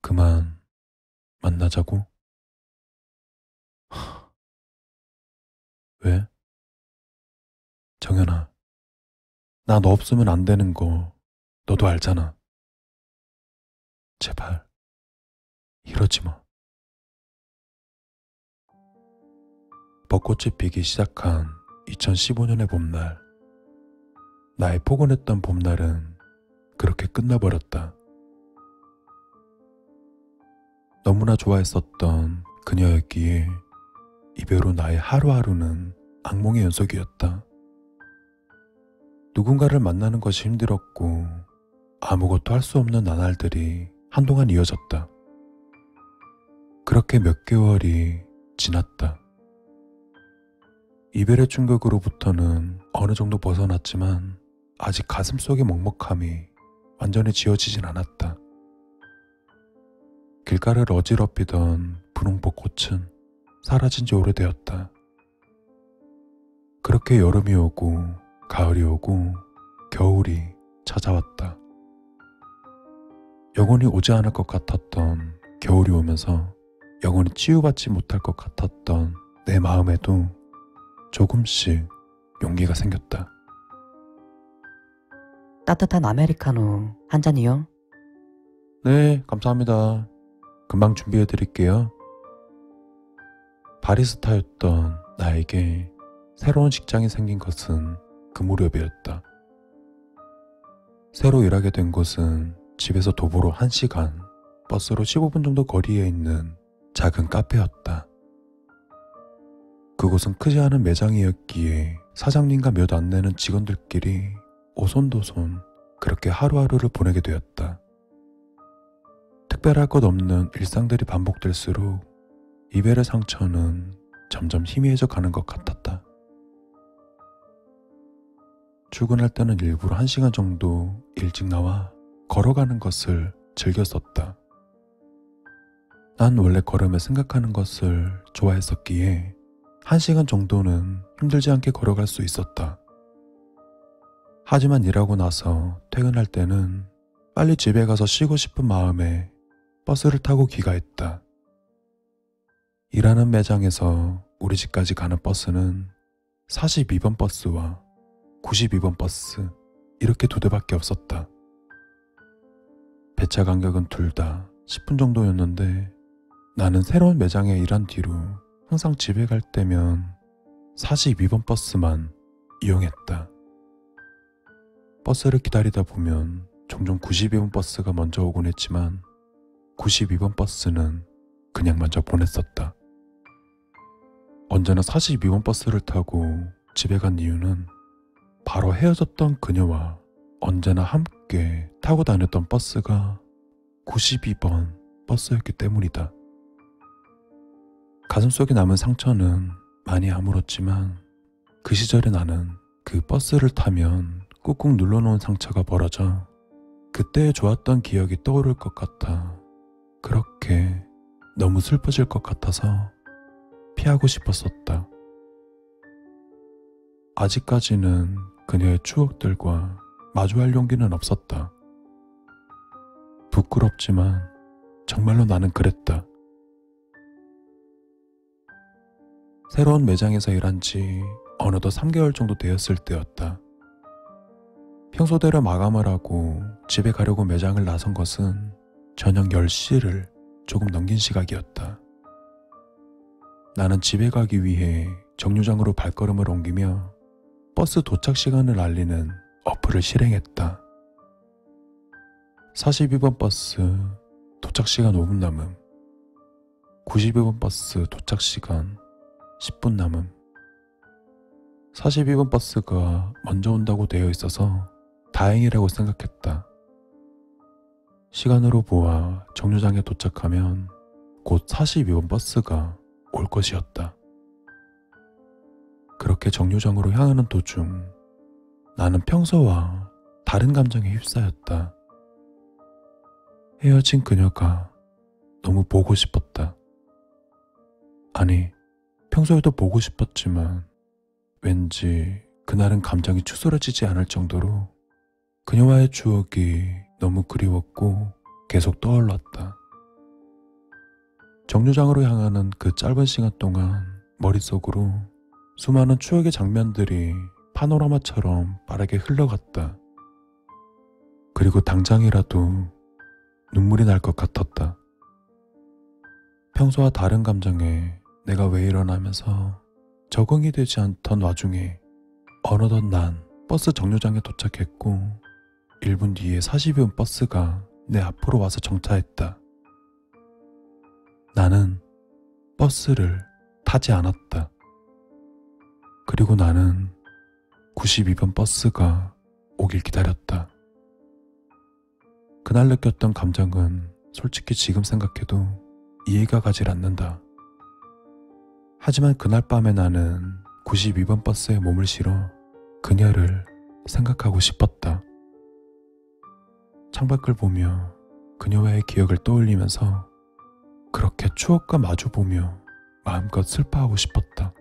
그만 만나자고? 왜? 정연아, 나 너 없으면 안 되는 거 너도 알잖아. 제발 이러지 마. 벚꽃이 피기 시작한 2015년의 봄날. 나의 포근했던 봄날은 그렇게 끝나버렸다. 너무나 좋아했었던 그녀였기에 이별 후 나의 하루하루는 악몽의 연속이었다. 누군가를 만나는 것이 힘들었고 아무것도 할 수 없는 나날들이 한동안 이어졌다. 그렇게 몇 개월이 지났다. 이별의 충격으로부터는 어느 정도 벗어났지만 아직 가슴속의 먹먹함이 완전히 지워지진 않았다. 길가를 어지럽히던 분홍벚꽃은 사라진 지 오래되었다. 그렇게 여름이 오고 가을이 오고 겨울이 찾아왔다. 영원히 오지 않을 것 같았던 겨울이 오면서 영원히 치유받지 못할 것 같았던 내 마음에도 조금씩 용기가 생겼다. 따뜻한 아메리카노 한 잔이요? 네, 감사합니다. 금방 준비해 드릴게요. 바리스타였던 나에게 새로운 직장이 생긴 것은 그 무렵이었다. 새로 일하게 된 곳은 집에서 도보로 1시간, 버스로 15분 정도 거리에 있는 작은 카페였다. 그곳은 크지 않은 매장이었기에 사장님과 몇 안 되는 직원들끼리 오손도손 그렇게 하루하루를 보내게 되었다. 특별할 것 없는 일상들이 반복될수록 이별의 상처는 점점 희미해져 가는 것 같았다. 출근할 때는 일부러 1시간 정도 일찍 나와 걸어가는 것을 즐겼었다. 난 원래 걸음을 생각하는 것을 좋아했었기에 1시간 정도는 힘들지 않게 걸어갈 수 있었다. 하지만 일하고 나서 퇴근할 때는 빨리 집에 가서 쉬고 싶은 마음에 버스를 타고 귀가했다. 일하는 매장에서 우리 집까지 가는 버스는 42번 버스와 92번 버스 이렇게 두 대밖에 없었다. 배차 간격은 둘 다 10분 정도였는데 나는 새로운 매장에 일한 뒤로 항상 집에 갈 때면 42번 버스만 이용했다. 버스를 기다리다 보면 종종 92번 버스가 먼저 오곤 했지만 92번 버스는 그냥 먼저 보냈었다. 언제나 42번 버스를 타고 집에 간 이유는 바로 헤어졌던 그녀와 언제나 함께 타고 다녔던 버스가 92번 버스였기 때문이다. 가슴속에 남은 상처는 많이 아물었지만 그 시절에 나는 그 버스를 타면 꾹꾹 눌러놓은 상처가 벌어져 그때의 좋았던 기억이 떠오를 것 같아 그렇게 너무 슬퍼질 것 같아서 피하고 싶었었다. 아직까지는 그녀의 추억들과 마주할 용기는 없었다. 부끄럽지만 정말로 나는 그랬다. 새로운 매장에서 일한 지 어느덧 3개월 정도 되었을 때였다. 평소대로 마감을 하고 집에 가려고 매장을 나선 것은 저녁 10시를 조금 넘긴 시각이었다. 나는 집에 가기 위해 정류장으로 발걸음을 옮기며 버스 도착 시간을 알리는 어플을 실행했다. 42번 버스 도착 시간 5분 남음, 92번 버스 도착 시간 10분 남음. 42번 버스가 먼저 온다고 되어 있어서 다행이라고 생각했다. 시간으로 보아 정류장에 도착하면 곧 42번 버스가 올 것이었다. 그렇게 정류장으로 향하는 도중 나는 평소와 다른 감정에 휩싸였다. 헤어진 그녀가 너무 보고 싶었다. 아니, 평소에도 보고 싶었지만 왠지 그날은 감정이 추스러지지 않을 정도로 그녀와의 추억이 너무 그리웠고 계속 떠올랐다. 정류장으로 향하는 그 짧은 시간 동안 머릿속으로 수많은 추억의 장면들이 파노라마처럼 빠르게 흘러갔다. 그리고 당장이라도 눈물이 날 것 같았다. 평소와 다른 감정에 내가 왜 이러나면서 적응이 되지 않던 와중에 어느덧 난 버스 정류장에 도착했고 1분 뒤에 40여 버스가 내 앞으로 와서 정차했다. 나는 버스를 타지 않았다. 그리고 나는 92번 버스가 오길 기다렸다. 그날 느꼈던 감정은 솔직히 지금 생각해도 이해가 가질 않는다. 하지만 그날 밤에 나는 92번 버스에 몸을 실어 그녀를 생각하고 싶었다. 창밖을 보며 그녀와의 기억을 떠올리면서 그렇게 추억과 마주보며 마음껏 슬퍼하고 싶었다.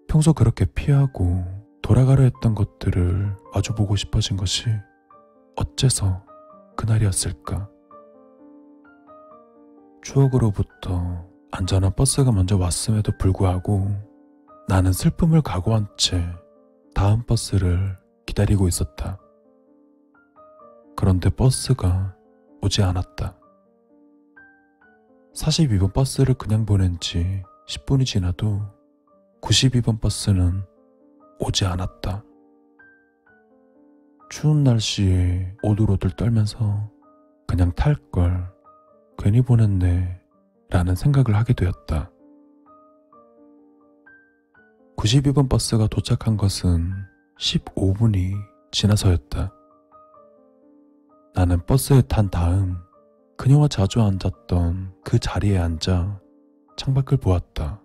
평소 그렇게 피하고 돌아가려 했던 것들을 마주보고 싶어진 것이 어째서 그날이었을까? 추억으로부터 안전한 버스가 먼저 왔음에도 불구하고 나는 슬픔을 각오한 채 다음 버스를 기다리고 있었다. 그런데 버스가 오지 않았다. 42번 버스를 그냥 보낸 지 10분이 지나도 92번 버스는 오지 않았다. 추운 날씨에 오들오들 떨면서 그냥 탈 걸 괜히 보냈네 라는 생각을 하게 되었다. 92번 버스가 도착한 것은 15분이 지나서였다. 나는 버스에 탄 다음 그녀와 자주 앉았던 그 자리에 앉아 창밖을 보았다.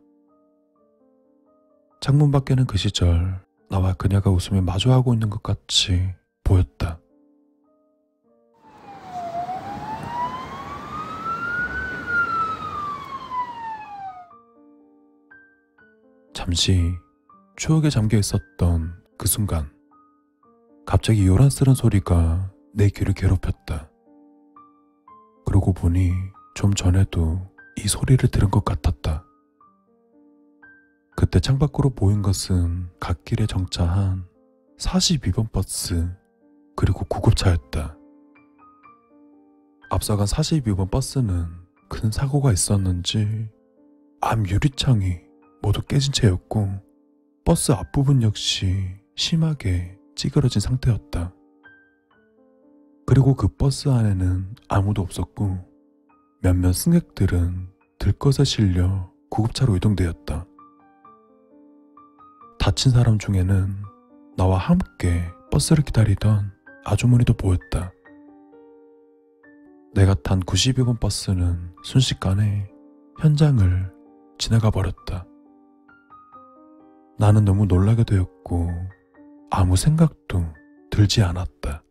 창문 밖에는 그 시절 나와 그녀가 웃으며 마주하고 있는 것 같이 보였다. 잠시 추억에 잠겨 있었던 그 순간 갑자기 요란스런 소리가 내 귀를 괴롭혔다. 그러고 보니 좀 전에도 이 소리를 들은 것 같았다. 그때 창밖으로 보인 것은 갓길에 정차한 42번 버스 그리고 구급차였다. 앞서간 42번 버스는 큰 사고가 있었는지 앞 유리창이 모두 깨진 채였고 버스 앞부분 역시 심하게 찌그러진 상태였다. 그리고 그 버스 안에는 아무도 없었고 몇몇 승객들은 들것에 실려 구급차로 이동되었다. 다친 사람 중에는 나와 함께 버스를 기다리던 아주머니도 보였다. 내가 탄 92번 버스는 순식간에 현장을 지나가 버렸다. 나는 너무 놀라게 되었고 아무 생각도 들지 않았다.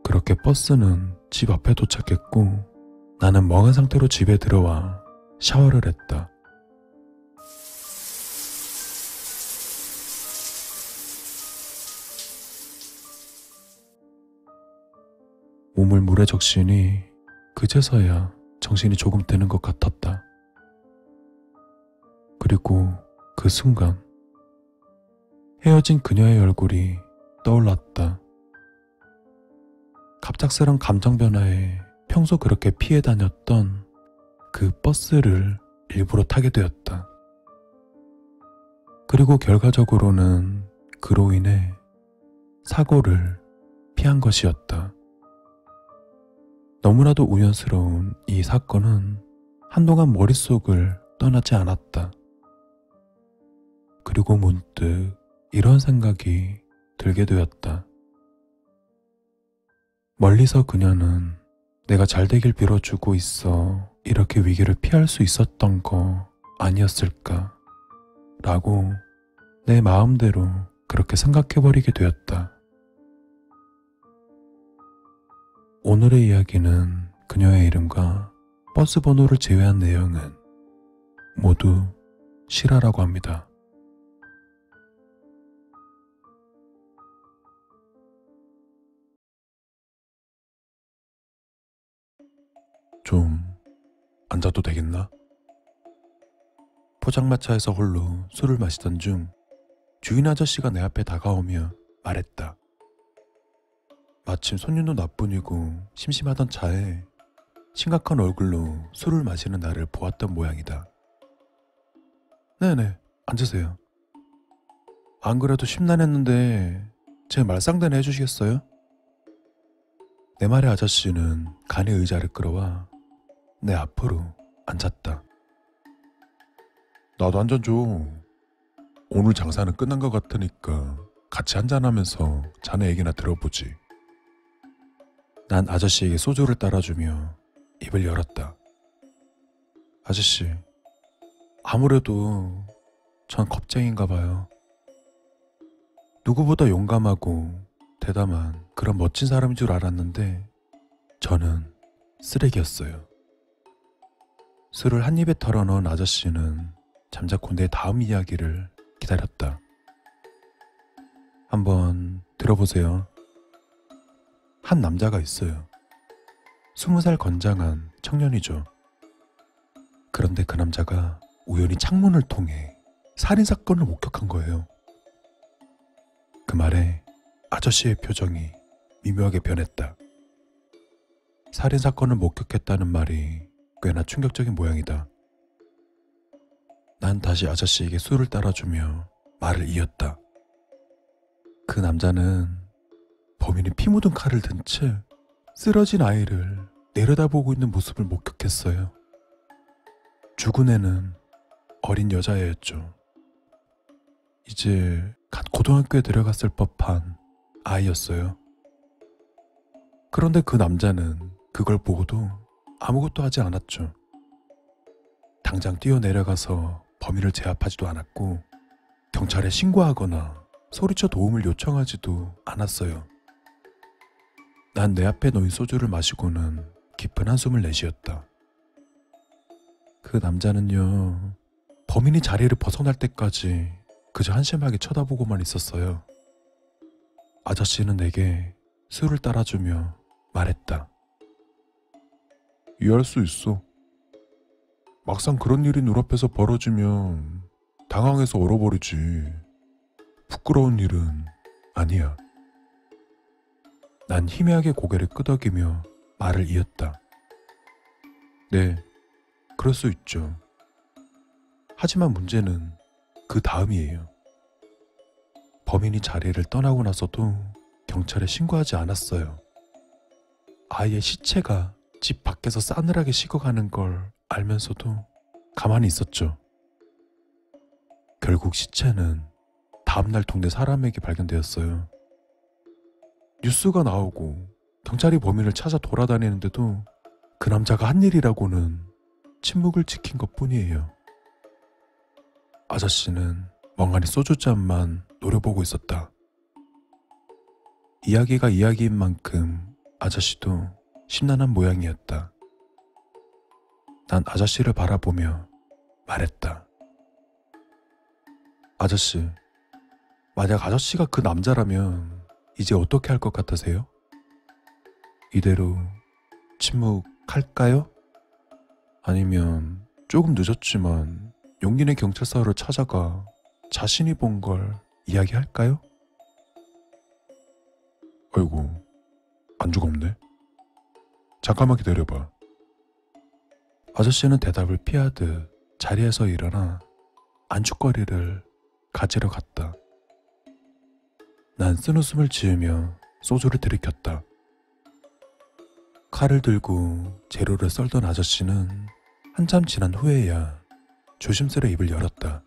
그렇게 버스는 집 앞에 도착했고 나는 멍한 상태로 집에 들어와 샤워를 했다. 몸을 물에 적시니 그제서야 정신이 조금 드는 것 같았다. 그리고 그 순간 헤어진 그녀의 얼굴이 떠올랐다. 갑작스런 감정 변화에 평소 그렇게 피해 다녔던 그 버스를 일부러 타게 되었다. 그리고 결과적으로는 그로 인해 사고를 피한 것이었다. 너무나도 우연스러운 이 사건은 한동안 머릿속을 떠나지 않았다. 그리고 문득 이런 생각이 들게 되었다. 멀리서 그녀는 내가 잘 되길 빌어주고 있어 이렇게 위기를 피할 수 있었던 거 아니었을까? 라고 내 마음대로 그렇게 생각해버리게 되었다. 오늘의 이야기는 그녀의 이름과 버스 번호를 제외한 내용은 모두 실화라고 합니다. 좀 앉아도 되겠나? 포장마차에서 홀로 술을 마시던 중 주인 아저씨가 내 앞에 다가오며 말했다. 마침 손님도 나뿐이고 심심하던 차에 심각한 얼굴로 술을 마시는 나를 보았던 모양이다. 네네, 앉으세요. 안 그래도 심란했는데 제 말상대나 해주시겠어요? 내 말에 아저씨는 간이 의자를 끌어와 내 앞으로 앉았다. 나도 한 잔 줘. 오늘 장사는 끝난 것 같으니까 같이 한잔하면서 자네 얘기나 들어보지. 난 아저씨에게 소주를 따라주며 입을 열었다. 아저씨, 아무래도 전 겁쟁인가 봐요. 누구보다 용감하고 대담한 그런 멋진 사람인 줄 알았는데 저는 쓰레기였어요. 술을 한 입에 털어넣은 아저씨는 잠자코 내 다음 이야기를 기다렸다. 한번 들어보세요. 한 남자가 있어요. 20살 건장한 청년이죠. 그런데 그 남자가 우연히 창문을 통해 살인사건을 목격한 거예요. 그 말에 아저씨의 표정이 미묘하게 변했다. 살인사건을 목격했다는 말이 꽤나 충격적인 모양이다. 난 다시 아저씨에게 술을 따라주며 말을 이었다. 그 남자는 범인이 피 묻은 칼을 든 채 쓰러진 아이를 내려다보고 있는 모습을 목격했어요. 죽은 애는 어린 여자애였죠. 이제 갓 고등학교에 들어갔을 법한 아이였어요. 그런데 그 남자는 그걸 보고도 아무것도 하지 않았죠. 당장 뛰어내려가서 범인을 제압하지도 않았고 경찰에 신고하거나 소리쳐 도움을 요청하지도 않았어요. 난 내 앞에 놓인 소주를 마시고는 깊은 한숨을 내쉬었다. 그 남자는요, 범인이 자리를 벗어날 때까지 그저 한심하게 쳐다보고만 있었어요. 아저씨는 내게 술을 따라주며 말했다. 이해할 수 있어. 막상 그런 일이 눈앞에서 벌어지면 당황해서 얼어버리지. 부끄러운 일은 아니야. 난 희미하게 고개를 끄덕이며 말을 이었다. 네, 그럴 수 있죠. 하지만 문제는 그 다음이에요. 범인이 자리를 떠나고 나서도 경찰에 신고하지 않았어요. 아이의 시체가 집 밖에서 싸늘하게 식어가는 걸 알면서도 가만히 있었죠. 결국 시체는 다음날 동네 사람에게 발견되었어요. 뉴스가 나오고 경찰이 범인을 찾아 돌아다니는데도 그 남자가 한 일이라고는 침묵을 지킨 것뿐이에요. 아저씨는 멍하니 소주잔만 노려보고 있었다. 이야기가 이야기인 만큼 아저씨도 심란한 모양이었다. 난 아저씨를 바라보며 말했다. 아저씨, 만약 아저씨가 그 남자라면 이제 어떻게 할 것 같으세요? 이대로 침묵할까요? 아니면 조금 늦었지만 용기 내 경찰서를 찾아가 자신이 본 걸 이야기할까요? 아이고, 안주가 없네. 잠깐만 기다려봐. 아저씨는 대답을 피하듯 자리에서 일어나 안주거리를 가지러 갔다. 난 쓴웃음을 지으며 소주를 들이켰다. 칼을 들고 재료를 썰던 아저씨는 한참 지난 후에야 조심스레 입을 열었다.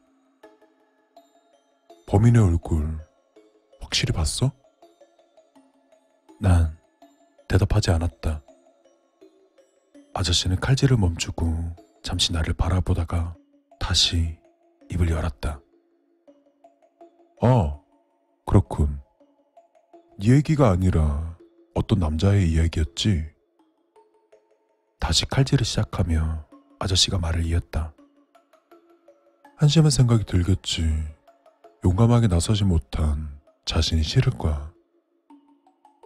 범인의 얼굴 확실히 봤어? 난 대답하지 않았다. 아저씨는 칼질을 멈추고 잠시 나를 바라보다가 다시 입을 열었다. 아, 그렇군. 네 얘기가 아니라 어떤 남자의 이야기였지? 다시 칼질을 시작하며 아저씨가 말을 이었다. 한심한 생각이 들겠지. 용감하게 나서지 못한 자신이 싫을 거야.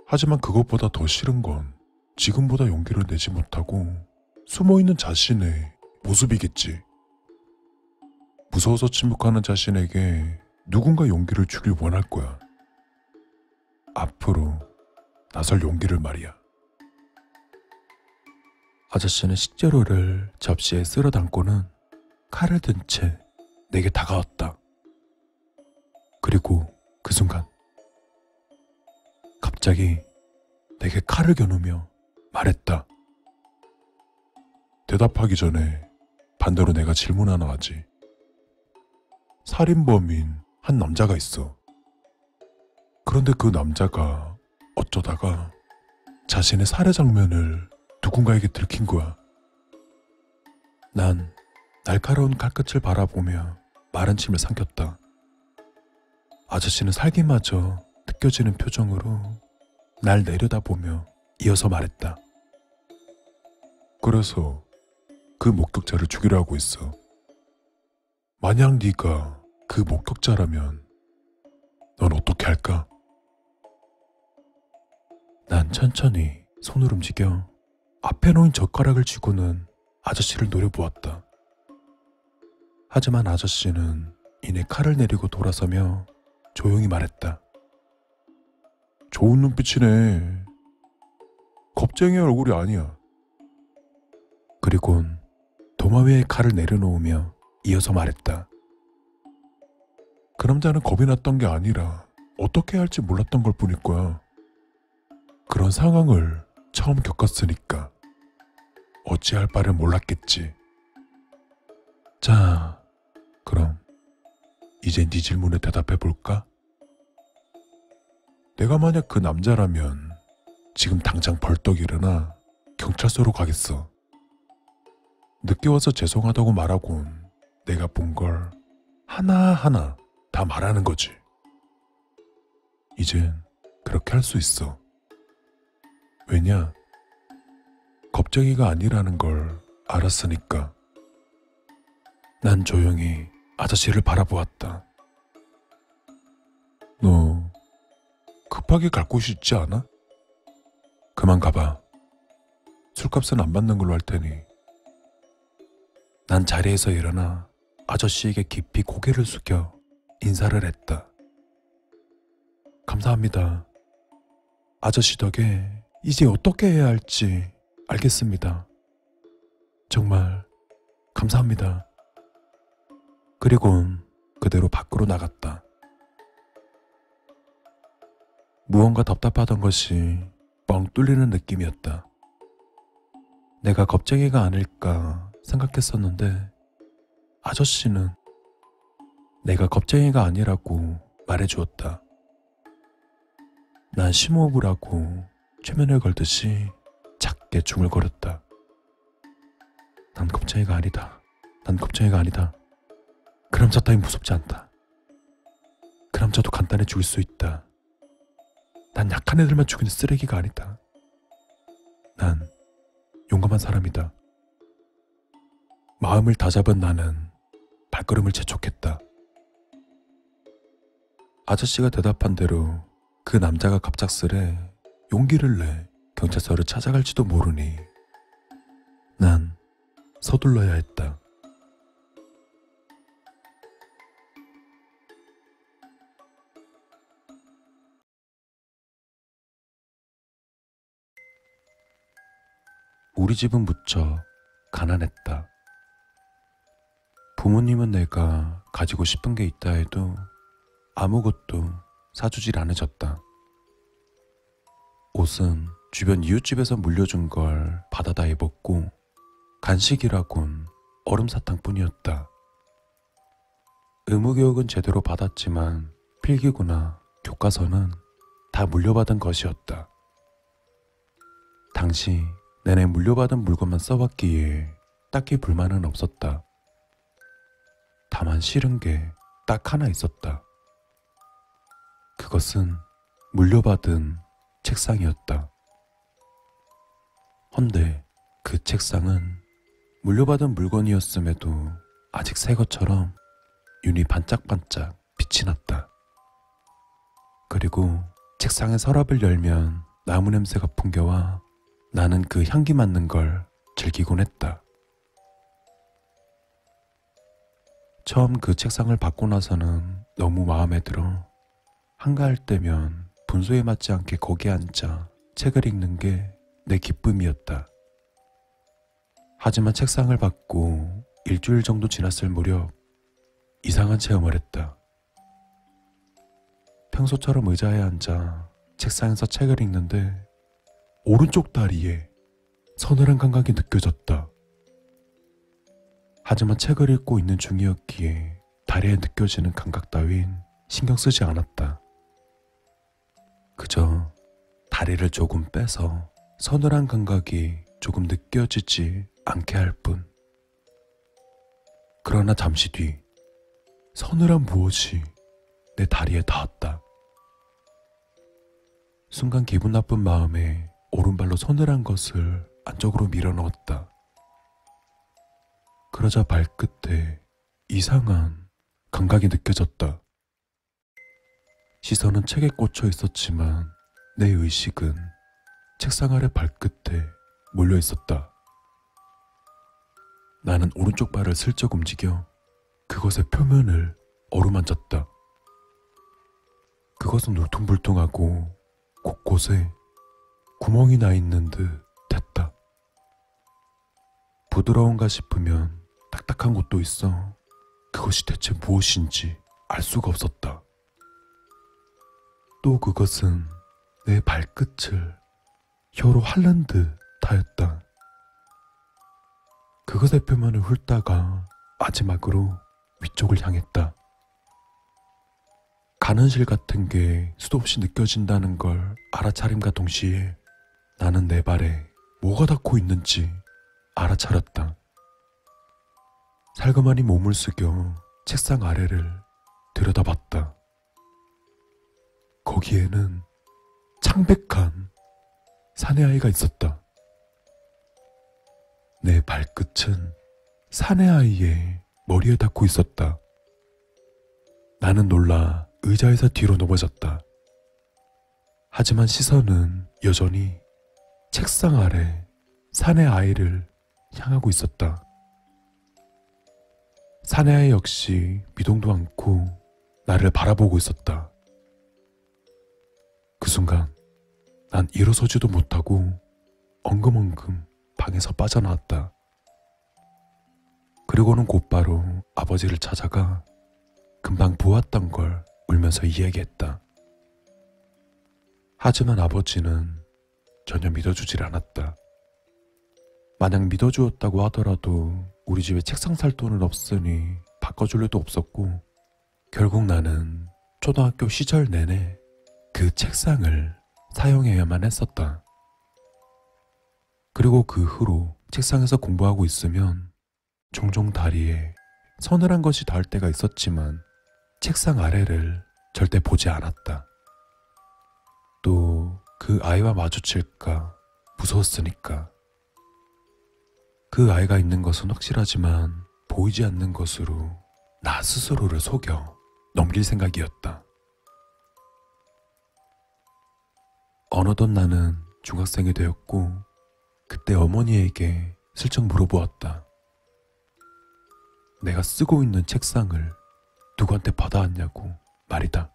하지만 그것보다 더 싫은 건 지금보다 용기를 내지 못하고 숨어있는 자신의 모습이겠지. 무서워서 침묵하는 자신에게 누군가 용기를 주길 원할 거야. 앞으로 나설 용기를 말이야. 아저씨는 식재료를 접시에 쓸어 담고는 칼을 든 채 내게 다가왔다. 그리고 그 순간 갑자기 내게 칼을 겨누며 말했다. 대답하기 전에 반대로 내가 질문 하나 하지. 살인범인 한 남자가 있어. 그런데 그 남자가 어쩌다가 자신의 살해 장면을 누군가에게 들킨 거야. 난 날카로운 칼끝을 바라보며 마른 침을 삼켰다. 아저씨는 살기마저 느껴지는 표정으로 날 내려다보며 이어서 말했다. 그래서 그 목격자를 죽이려 하고 있어. 만약 네가 그 목격자라면 넌 어떻게 할까? 난 천천히 손을 움직여 앞에 놓인 젓가락을 쥐고는 아저씨를 노려보았다. 하지만 아저씨는 이내 칼을 내리고 돌아서며 조용히 말했다. 좋은 눈빛이네. 겁쟁이 얼굴이 아니야. 그리곤 도마 위에 칼을 내려놓으며 이어서 말했다. 그 남자는 겁이 났던 게 아니라 어떻게 해야 할지 몰랐던 걸 뿐일 거야. 그런 상황을 처음 겪었으니까 어찌할 바를 몰랐겠지. 자, 그럼 이제 네 질문에 대답해 볼까? 내가 만약 그 남자라면 지금 당장 벌떡 일어나 경찰서로 가겠어. 늦게 와서 죄송하다고 말하곤 내가 본 걸 하나하나 다 말하는 거지. 이젠 그렇게 할 수 있어. 왜냐? 겁쟁이가 아니라는 걸 알았으니까. 난 조용히 아저씨를 바라보았다. 너 급하게 갈 곳이 있지 않아? 그만 가봐. 술값은 안 받는 걸로 할 테니. 난 자리에서 일어나 아저씨에게 깊이 고개를 숙여 인사를 했다. 감사합니다. 아저씨 덕에 이제 어떻게 해야 할지 알겠습니다. 정말 감사합니다. 그리곤 그대로 밖으로 나갔다. 무언가 답답하던 것이 뻥 뚫리는 느낌이었다. 내가 겁쟁이가 아닐까 생각했었는데 아저씨는 내가 겁쟁이가 아니라고 말해주었다. 난 심호흡을 하고 최면을 걸듯이 작게 중얼거렸다. 난 겁쟁이가 아니다. 난 겁쟁이가 아니다. 그 남자 따윈 무섭지 않다. 그 남자도 간단히 죽일 수 있다. 난 약한 애들만 죽이는 쓰레기가 아니다. 난 용감한 사람이다. 마음을 다잡은 나는 발걸음을 재촉했다. 아저씨가 대답한 대로 그 남자가 갑작스레 용기를 내 경찰서를 찾아갈지도 모르니 난 서둘러야 했다. 우리 집은 무척 가난했다. 부모님은 내가 가지고 싶은 게 있다 해도 아무것도 사주질 않으셨다. 옷은 주변 이웃집에서 물려준 걸 받아다 입었고 간식이라곤 얼음사탕뿐이었다. 의무교육은 제대로 받았지만 필기구나 교과서는 다 물려받은 것이었다. 당시 내내 물려받은 물건만 써왔기에 딱히 불만은 없었다. 다만 싫은 게 딱 하나 있었다. 그것은 물려받은 책상이었다. 헌데 그 책상은 물려받은 물건이었음에도 아직 새 것처럼 윤이 반짝반짝 빛이 났다. 그리고 책상의 서랍을 열면 나무 냄새가 풍겨와 나는 그 향기 맡는 걸 즐기곤 했다. 처음 그 책상을 받고 나서는 너무 마음에 들어 한가할 때면 분수에 맞지 않게 거기에 앉아 책을 읽는 게 내 기쁨이었다. 하지만 책상을 받고 일주일 정도 지났을 무렵 이상한 체험을 했다. 평소처럼 의자에 앉아 책상에서 책을 읽는데 오른쪽 다리에 서늘한 감각이 느껴졌다. 하지만 책을 읽고 있는 중이었기에 다리에 느껴지는 감각 따윈 신경 쓰지 않았다. 그저 다리를 조금 빼서 서늘한 감각이 조금 느껴지지 않게 할 뿐. 그러나 잠시 뒤 서늘한 무엇이 내 다리에 닿았다. 순간 기분 나쁜 마음에 오른발로 서늘한 것을 안쪽으로 밀어넣었다. 그러자 발끝에 이상한 감각이 느껴졌다. 시선은 책에 꽂혀 있었지만 내 의식은 책상 아래 발끝에 몰려 있었다. 나는 오른쪽 발을 슬쩍 움직여 그것의 표면을 어루만졌다. 그것은 울퉁불퉁하고 곳곳에 구멍이 나 있는 듯 했다. 부드러운가 싶으면 딱딱한 곳도 있어 그것이 대체 무엇인지 알 수가 없었다. 또 그것은 내 발끝을 혀로 핥는 듯 하였다. 그것의 표면을 훑다가 마지막으로 위쪽을 향했다. 가는 실 같은 게 수도 없이 느껴진다는 걸 알아차림과 동시에 나는 내 발에 뭐가 닿고 있는지 알아차렸다. 살그머니 몸을 숙여 책상 아래를 들여다봤다. 거기에는 창백한 사내아이가 있었다. 내 발끝은 사내아이의 머리에 닿고 있었다. 나는 놀라 의자에서 뒤로 넘어졌다. 하지만 시선은 여전히 책상 아래 사내아이를 향하고 있었다. 사내아이 역시 미동도 않고 나를 바라보고 있었다. 그 순간 난 일어서지도 못하고 엉금엉금 방에서 빠져나왔다. 그리고는 곧바로 아버지를 찾아가 금방 보았던 걸 울면서 이야기했다. 하지만 아버지는 전혀 믿어주질 않았다. 만약 믿어주었다고 하더라도 우리 집에 책상 살 돈은 없으니 바꿔줄 일도 없었고 결국 나는 초등학교 시절 내내 그 책상을 사용해야만 했었다. 그리고 그 후로 책상에서 공부하고 있으면 종종 다리에 서늘한 것이 닿을 때가 있었지만 책상 아래를 절대 보지 않았다. 또 그 아이와 마주칠까 무서웠으니까. 그 아이가 있는 것은 확실하지만 보이지 않는 것으로 나 스스로를 속여 넘길 생각이었다. 어느덧 나는 중학생이 되었고 그때 어머니에게 슬쩍 물어보았다. 내가 쓰고 있는 책상을 누구한테 받아왔냐고 말이다.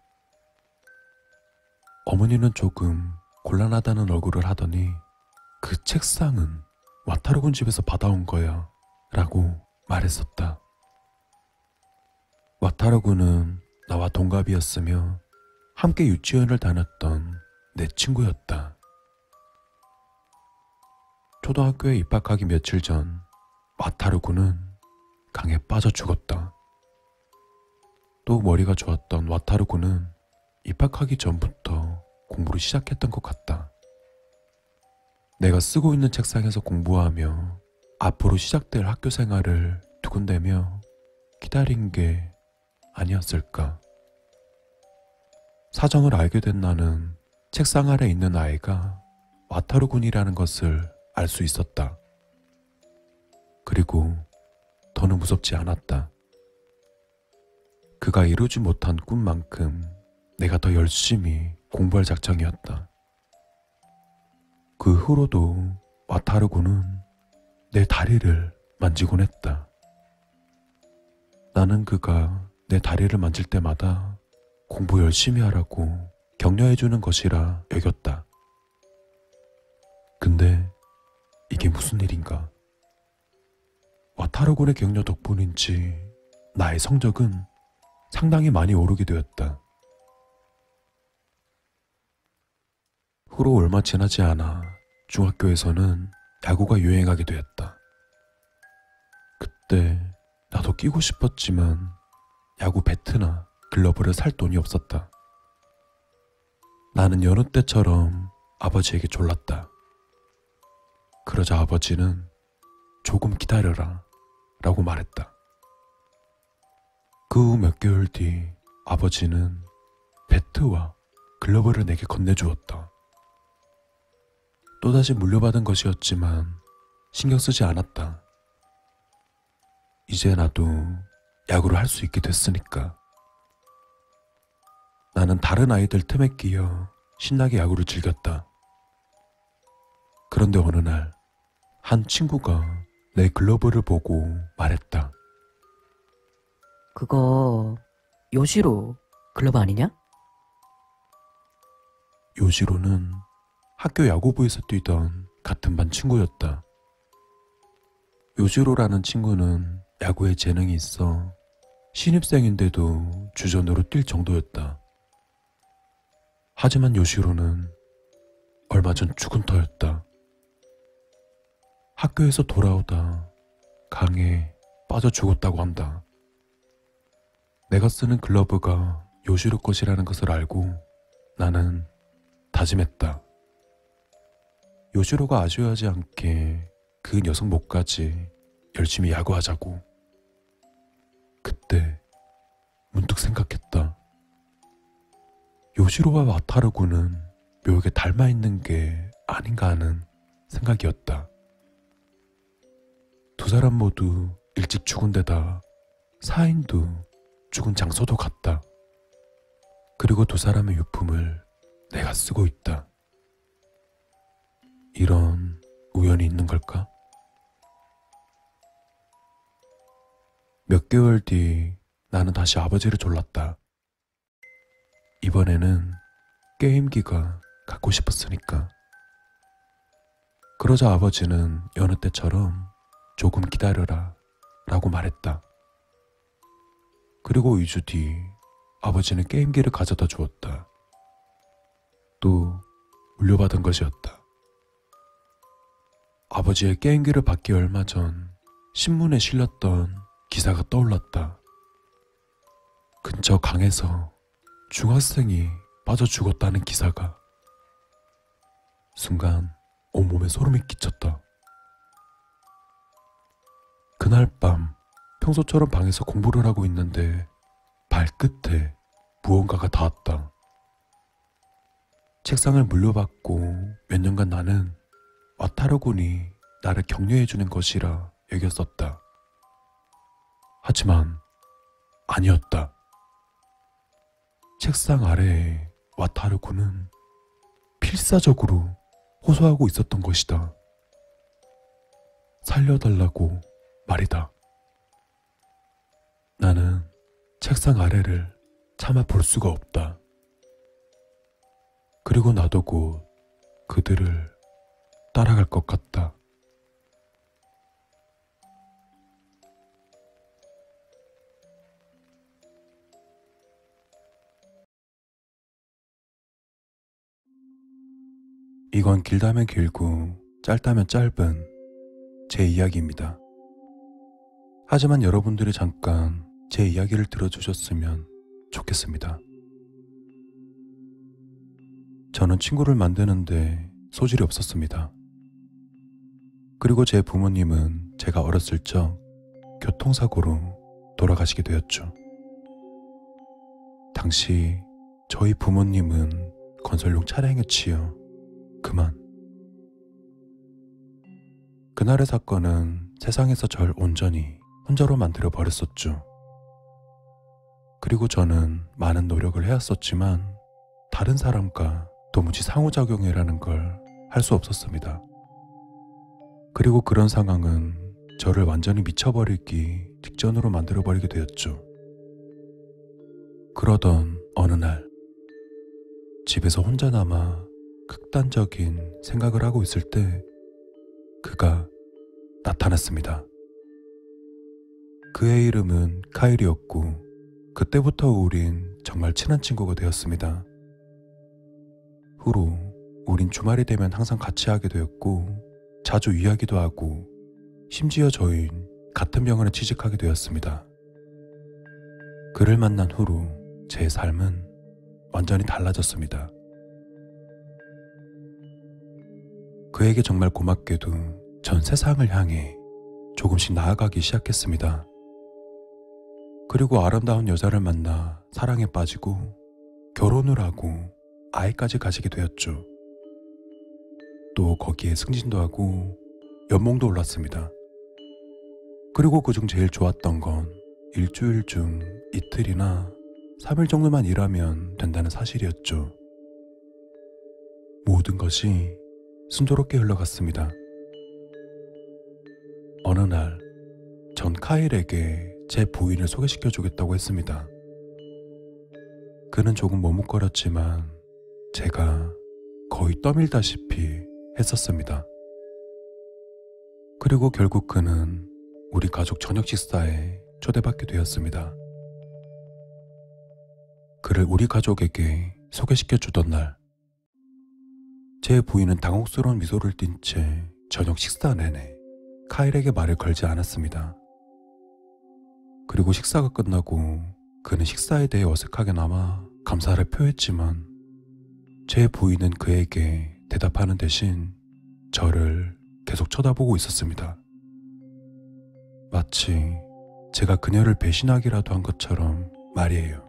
어머니는 조금 곤란하다는 얼굴을 하더니 그 책상은 와타루군 집에서 받아온 거야 라고 말했었다. 와타루군은 나와 동갑이었으며 함께 유치원을 다녔던 내 친구였다. 초등학교에 입학하기 며칠 전 와타루군은 강에 빠져 죽었다. 또 머리가 좋았던 와타루군은 입학하기 전부터 공부를 시작했던 것 같다. 내가 쓰고 있는 책상에서 공부하며 앞으로 시작될 학교 생활을 두근대며 기다린 게 아니었을까. 사정을 알게 된 나는 책상 아래 있는 아이가 와타루군이라는 것을 알 수 있었다. 그리고 더는 무섭지 않았다. 그가 이루지 못한 꿈만큼 내가 더 열심히 공부할 작정이었다. 그 후로도 와타루군은 내 다리를 만지곤 했다. 나는 그가 내 다리를 만질 때마다 공부 열심히 하라고 격려해주는 것이라 여겼다. 근데 이게 무슨 일인가? 와타르군의 격려 덕분인지 나의 성적은 상당히 많이 오르게 되었다. 후로 얼마 지나지 않아 중학교에서는 야구가 유행하게 되었다. 그때 나도 끼고 싶었지만 야구 배트나 글러브를 살 돈이 없었다. 나는 여느 때처럼 아버지에게 졸랐다. 그러자 아버지는 조금 기다려라 라고 말했다. 그 후 몇 개월 뒤 아버지는 배트와 글러브를 내게 건네주었다. 또다시 물려받은 것이었지만 신경 쓰지 않았다. 이제 나도 야구를 할 수 있게 됐으니까. 나는 다른 아이들 틈에 끼어 신나게 야구를 즐겼다. 그런데 어느 날 한 친구가 내 글러브를 보고 말했다. 그거 요시로 글러브 아니냐? 요시로는 학교 야구부에서 뛰던 같은 반 친구였다. 요시로라는 친구는 야구에 재능이 있어 신입생인데도 주전으로 뛸 정도였다. 하지만 요시로는 얼마 전 죽은 터였다. 학교에서 돌아오다 강에 빠져 죽었다고 한다. 내가 쓰는 글러브가 요시로 것이라는 것을 알고 나는 다짐했다. 요시로가 아쉬워하지 않게 그 녀석 목까지 열심히 야구하자고. 그때 문득 생각했다. 요시로와 와타르군은 묘하게 닮아 있는 게 아닌가 하는 생각이었다. 두 사람 모두 일찍 죽은 데다 사인도 죽은 장소도 같다. 그리고 두 사람의 유품을 내가 쓰고 있다. 이런 우연이 있는 걸까? 몇 개월 뒤 나는 다시 아버지를 졸랐다. 이번에는 게임기가 갖고 싶었으니까. 그러자 아버지는 여느 때처럼 조금 기다려라 라고 말했다. 그리고 2주 뒤 아버지는 게임기를 가져다 주었다. 또 물려받은 것이었다. 아버지의 게임기를 받기 얼마 전 신문에 실렸던 기사가 떠올랐다. 근처 강에서 중학생이 빠져 죽었다는 기사가. 순간 온몸에 소름이 끼쳤다. 그날 밤 평소처럼 방에서 공부를 하고 있는데 발끝에 무언가가 닿았다. 책상을 물려받고 몇 년간 나는 와타르군이 나를 격려해주는 것이라 여겼었다. 하지만 아니었다. 책상 아래에 와타르군은 필사적으로 호소하고 있었던 것이다. 살려달라고 말이다. 나는 책상 아래를 차마 볼 수가 없다. 그리고 나도 곧 그들을 따라갈 것 같다. 이건 길다면 길고 짧다면 짧은 제 이야기입니다. 하지만 여러분들이 잠깐 제 이야기를 들어주셨으면 좋겠습니다. 저는 친구를 만드는데 소질이 없었습니다. 그리고 제 부모님은 제가 어렸을 적 교통사고로 돌아가시게 되었죠. 당시 저희 부모님은 건설용 차량에 치여 그만. 그날의 사건은 세상에서 절 온전히 혼자로 만들어 버렸었죠. 그리고 저는 많은 노력을 해왔었지만 다른 사람과 도무지 상호작용이라는 걸 할 수 없었습니다. 그리고 그런 상황은 저를 완전히 미쳐버리기 직전으로 만들어버리게 되었죠. 그러던 어느 날 집에서 혼자 남아 극단적인 생각을 하고 있을 때 그가 나타났습니다. 그의 이름은 카일이었고 그때부터 우린 정말 친한 친구가 되었습니다. 후로 우린 주말이 되면 항상 같이 하게 되었고 자주 이야기도 하고 심지어 저희는 같은 병원에 취직하게 되었습니다. 그를 만난 후로 제 삶은 완전히 달라졌습니다. 그에게 정말 고맙게도 전 세상을 향해 조금씩 나아가기 시작했습니다. 그리고 아름다운 여자를 만나 사랑에 빠지고 결혼을 하고 아이까지 가지게 되었죠. 또 거기에 승진도 하고 연봉도 올랐습니다. 그리고 그중 제일 좋았던 건 일주일 중 이틀이나 3일 정도만 일하면 된다는 사실이었죠. 모든 것이 순조롭게 흘러갔습니다. 어느 날 전 카일에게 제 부인을 소개시켜 주겠다고 했습니다. 그는 조금 머뭇거렸지만 제가 거의 떠밀다시피 했었습니다. 그리고 결국 그는 우리 가족 저녁 식사에 초대받게 되었습니다. 그를 우리 가족에게 소개시켜 주던 날, 제 부인은 당혹스러운 미소를 띤 채 저녁 식사 내내 카일에게 말을 걸지 않았습니다. 그리고 식사가 끝나고 그는 식사에 대해 어색하게나마 감사를 표했지만 제 부인은 그에게 대답하는 대신 저를 계속 쳐다보고 있었습니다. 마치 제가 그녀를 배신하기라도 한 것처럼 말이에요.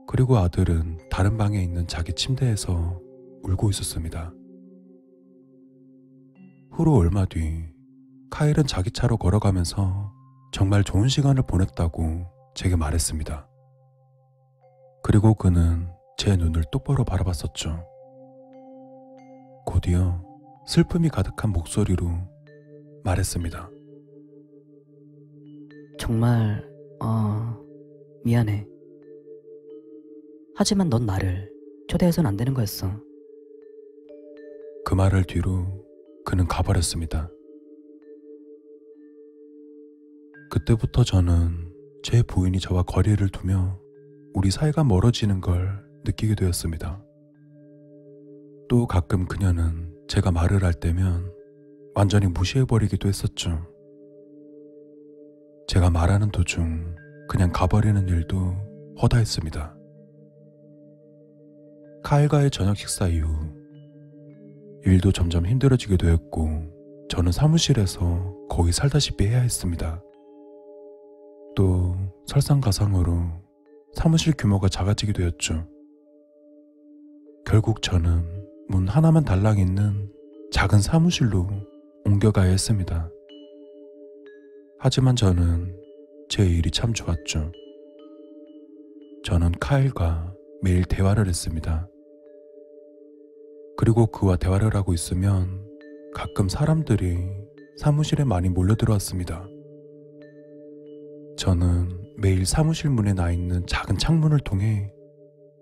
그리고 아들은 다른 방에 있는 자기 침대에서 울고 있었습니다. 후로 얼마 뒤 카일은 자기 차로 걸어가면서 정말 좋은 시간을 보냈다고 제게 말했습니다. 그리고 그는 제 눈을 똑바로 바라봤었죠. 곧이어 슬픔이 가득한 목소리로 말했습니다. 정말 미안해. 하지만 넌 나를 초대해서는 안 되는 거였어. 그 말을 뒤로 그는 가버렸습니다. 그때부터 저는 제 부인이 저와 거리를 두며 우리 사이가 멀어지는 걸 느끼게 되었습니다. 또 가끔 그녀는 제가 말을 할 때면 완전히 무시해버리기도 했었죠. 제가 말하는 도중 그냥 가버리는 일도 허다했습니다. 카일과의 저녁 식사 이후 일도 점점 힘들어지게 되었고 저는 사무실에서 거의 살다시피 해야 했습니다. 또 설상가상으로 사무실 규모가 작아지게 되었죠. 결국 저는 문 하나만 달랑 있는 작은 사무실로 옮겨가야 했습니다. 하지만 저는 제 일이 참 좋았죠. 저는 카일과 매일 대화를 했습니다. 그리고 그와 대화를 하고 있으면 가끔 사람들이 사무실에 많이 몰려들어왔습니다. 저는 매일 사무실 문에 나 있는 작은 창문을 통해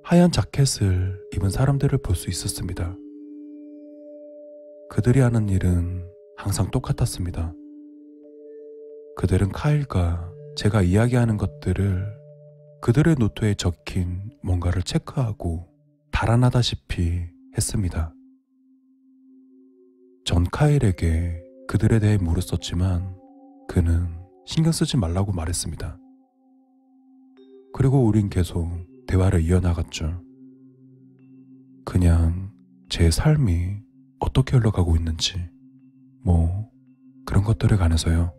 하얀 자켓을 입은 사람들을 볼 수 있었습니다. 그들이 하는 일은 항상 똑같았습니다. 그들은 카일과 제가 이야기하는 것들을 그들의 노트에 적힌 뭔가를 체크하고 달아나다시피 했습니다. 전 카일에게 그들에 대해 물었었지만 그는 신경 쓰지 말라고 말했습니다. 그리고 우린 계속 대화를 이어나갔죠. 그냥 제 삶이 어떻게 흘러가고 있는지 그런 것들에 관해서요.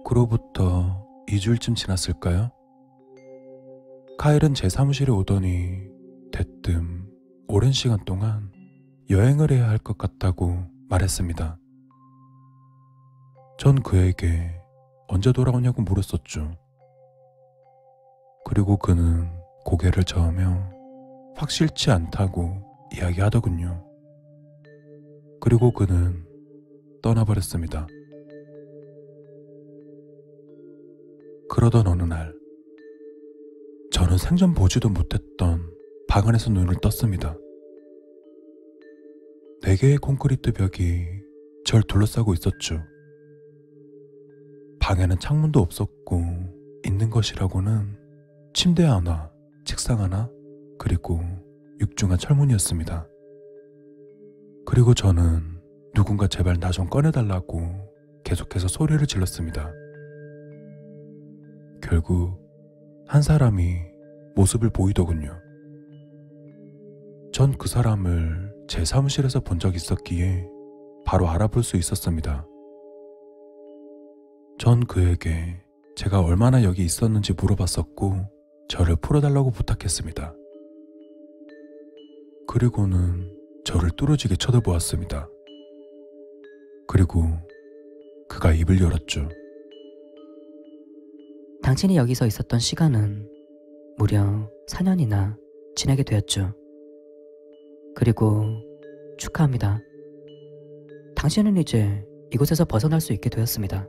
그로부터 2주일쯤 지났을까요? 카일은 제 사무실에 오더니 대뜸 오랜 시간 동안 여행을 해야 할 것 같다고 말했습니다. 전 그에게 언제 돌아오냐고 물었었죠. 그리고 그는 고개를 저으며 확실치 않다고 이야기하더군요. 그리고 그는 떠나버렸습니다. 그러던 어느 날, 저는 생전 보지도 못했던 방 안에서 눈을 떴습니다. 4개의 콘크리트 벽이 절 둘러싸고 있었죠. 방에는 창문도 없었고 있는 것이라고는 침대 하나, 책상 하나, 그리고 육중한 철문이었습니다. 그리고 저는 누군가 제발 나 좀 꺼내달라고 계속해서 소리를 질렀습니다. 결국 한 사람이 모습을 보이더군요. 전 그 사람을 제 사무실에서 본 적이 있었기에 바로 알아볼 수 있었습니다. 전 그에게 제가 얼마나 여기 있었는지 물어봤었고 저를 풀어달라고 부탁했습니다. 그리고는 저를 뚫어지게 쳐다보았습니다. 그리고 그가 입을 열었죠. 당신이 여기서 있었던 시간은 무려 4년이나 지나게 되었죠. 그리고 축하합니다. 당신은 이제 이곳에서 벗어날 수 있게 되었습니다.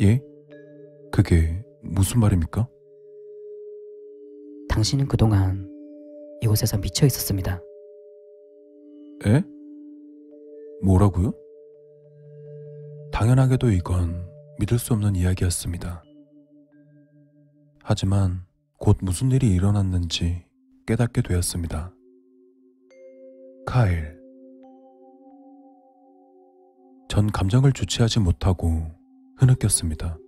예? 그게 무슨 말입니까? 당신은 그동안 이곳에서 미쳐 있었습니다. 에? 뭐라고요? 당연하게도 이건 믿을 수 없는 이야기였습니다. 하지만 곧 무슨 일이 일어났는지 깨닫게 되었습니다. 카일. 전 감정을 주체하지 못하고 흐느꼈습니다.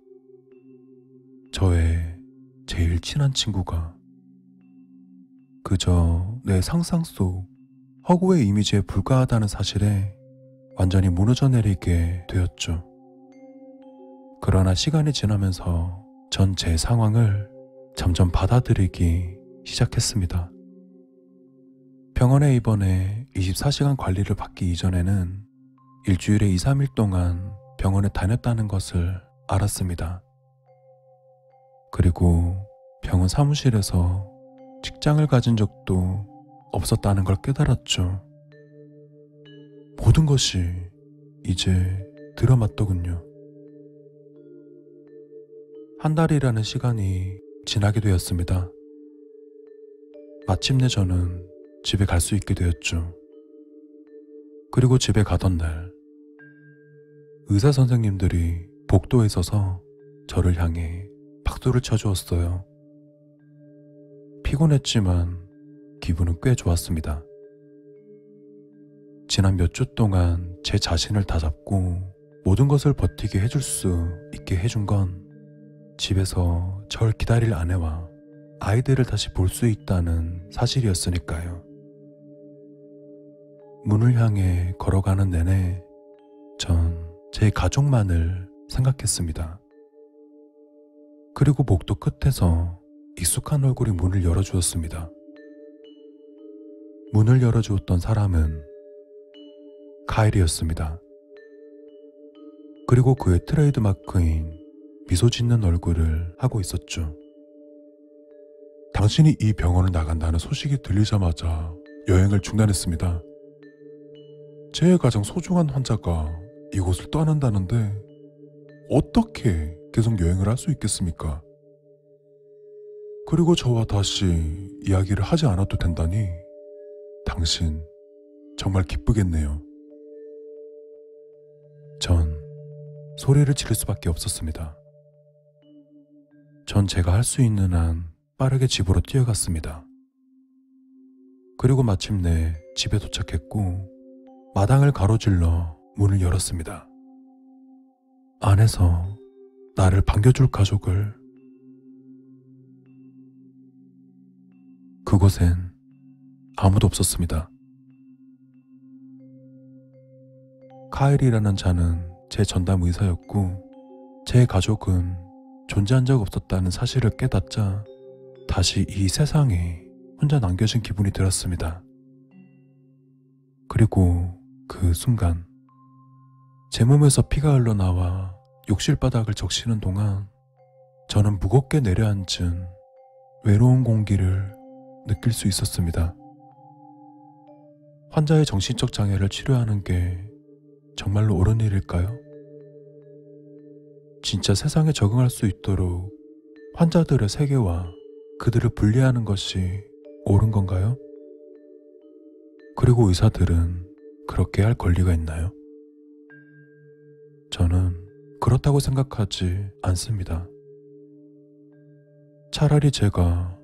저의 제일 친한 친구가 그저 내 상상 속 허구의 이미지에 불과하다는 사실에 완전히 무너져 내리게 되었죠. 그러나 시간이 지나면서 전 제 상황을 점점 받아들이기 시작했습니다. 병원에 입원해 24시간 관리를 받기 이전에는 일주일에 2, 3일 동안 병원에 다녔다는 것을 알았습니다. 그리고 병원 사무실에서 직장을 가진 적도 없었다는 걸 깨달았죠. 모든 것이 이제 들어맞더군요. 한 달이라는 시간이 지나게 되었습니다. 마침내 저는 집에 갈 수 있게 되었죠. 그리고 집에 가던 날, 의사 선생님들이 복도에 서서 저를 향해 박수를 쳐주었어요. 피곤했지만 기분은 꽤 좋았습니다. 지난 몇 주 동안 제 자신을 다잡고 모든 것을 버티게 해줄 수 있게 해준 건 집에서 절 기다릴 아내와 아이들을 다시 볼 수 있다는 사실이었으니까요. 문을 향해 걸어가는 내내 전 제 가족만을 생각했습니다. 그리고 복도 끝에서 익숙한 얼굴이 문을 열어주었습니다. 문을 열어주었던 사람은 카일이었습니다. 그리고 그의 트레이드 마크인 미소 짓는 얼굴을 하고 있었죠. 당신이 이 병원을 나간다는 소식이 들리자마자 여행을 중단했습니다. 제 가장 소중한 환자가 이곳을 떠난다는데 어떻게 계속 여행을 할 수 있겠습니까? 그리고 저와 다시 이야기를 하지 않아도 된다니 당신 정말 기쁘겠네요. 전 소리를 지를 수밖에 없었습니다. 전 제가 할 수 있는 한 빠르게 집으로 뛰어갔습니다. 그리고 마침내 집에 도착했고 마당을 가로질러 문을 열었습니다. 안에서 나를 반겨줄 가족을. 그곳엔 아무도 없었습니다. 카일이라는 자는 제 전담 의사였고 제 가족은 존재한 적 없었다는 사실을 깨닫자 다시 이 세상에 혼자 남겨진 기분이 들었습니다. 그리고 그 순간 제 몸에서 피가 흘러나와 욕실 바닥을 적시는 동안 저는 무겁게 내려앉은 외로운 공기를 느낄 수 있었습니다. 환자의 정신적 장애를 치료하는 게 정말로 옳은 일일까요? 진짜 세상에 적응할 수 있도록 환자들의 세계와 그들을 분리하는 것이 옳은 건가요? 그리고 의사들은 그렇게 할 권리가 있나요? 저는 그렇다고 생각하지 않습니다. 차라리 제가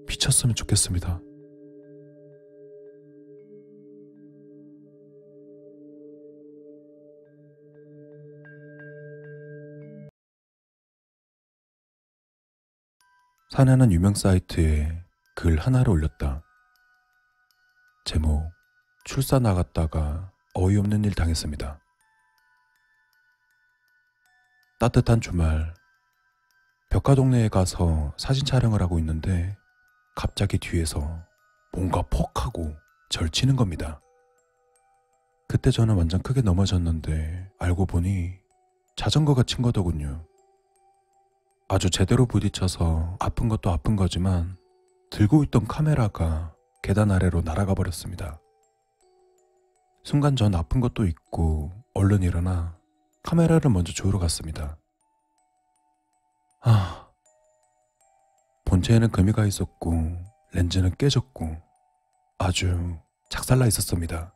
미쳤으면 좋겠습니다. 사내는 유명 사이트에 글 하나를 올렸다. 제목, 출사 나갔다가 어이없는 일 당했습니다. 따뜻한 주말, 벽화 동네에 가서 사진 촬영을 하고 있는데 갑자기 뒤에서 뭔가 퍽 하고 절치는 겁니다. 그때 저는 완전 크게 넘어졌는데 알고 보니 자전거가 친 거더군요. 아주 제대로 부딪혀서 아픈 것도 아픈 거지만 들고 있던 카메라가 계단 아래로 날아가 버렸습니다. 순간 전 아픈 것도 있고 얼른 일어나 카메라를 먼저 주우러 갔습니다. 본체에는 금이 가 있었고 렌즈는 깨졌고 아주 작살나 있었습니다.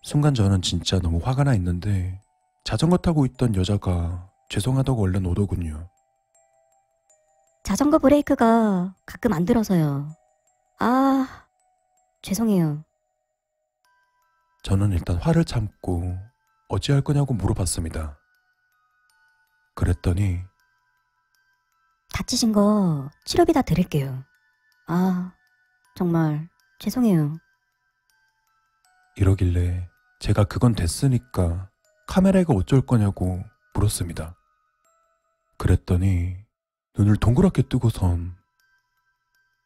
순간 저는 진짜 너무 화가 나 있는데 자전거 타고 있던 여자가 죄송하다고 얼른 오더군요. 자전거 브레이크가 가끔 안 들어서요. 죄송해요. 저는 일단 화를 참고 어찌할 거냐고 물어봤습니다. 그랬더니 다치신 거 치료비 다 드릴게요. 정말 죄송해요. 이러길래 제가 그건 됐으니까 카메라가 어쩔 거냐고 물었습니다. 그랬더니 눈을 동그랗게 뜨고선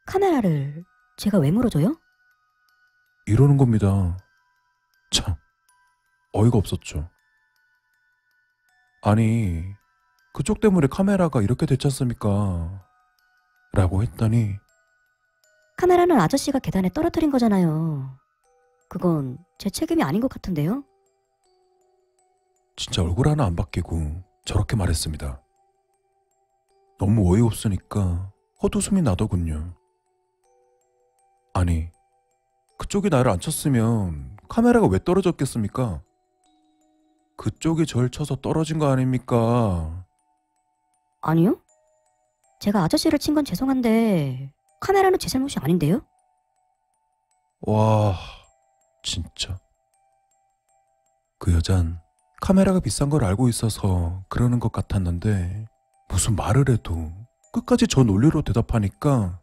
카메라를 제가 왜 물어줘요? 이러는 겁니다. 참, 어이가 없었죠. 아니, 그쪽 때문에 카메라가 이렇게 됐지 않습니까? 라고 했더니 카메라는 아저씨가 계단에 떨어뜨린 거잖아요. 그건 제 책임이 아닌 것 같은데요? 진짜 얼굴 하나 안 바뀌고 저렇게 말했습니다. 너무 어이없으니까 헛웃음이 나더군요. 아니, 그쪽이 나를 안 쳤으면 카메라가 왜 떨어졌겠습니까? 그쪽이 절 쳐서 떨어진 거 아닙니까? 아니요. 제가 아저씨를 친 건 죄송한데 카메라는 제 잘못이 아닌데요? 와, 진짜. 그 여잔 카메라가 비싼 걸 알고 있어서 그러는 것 같았는데 무슨 말을 해도 끝까지 저 논리로 대답하니까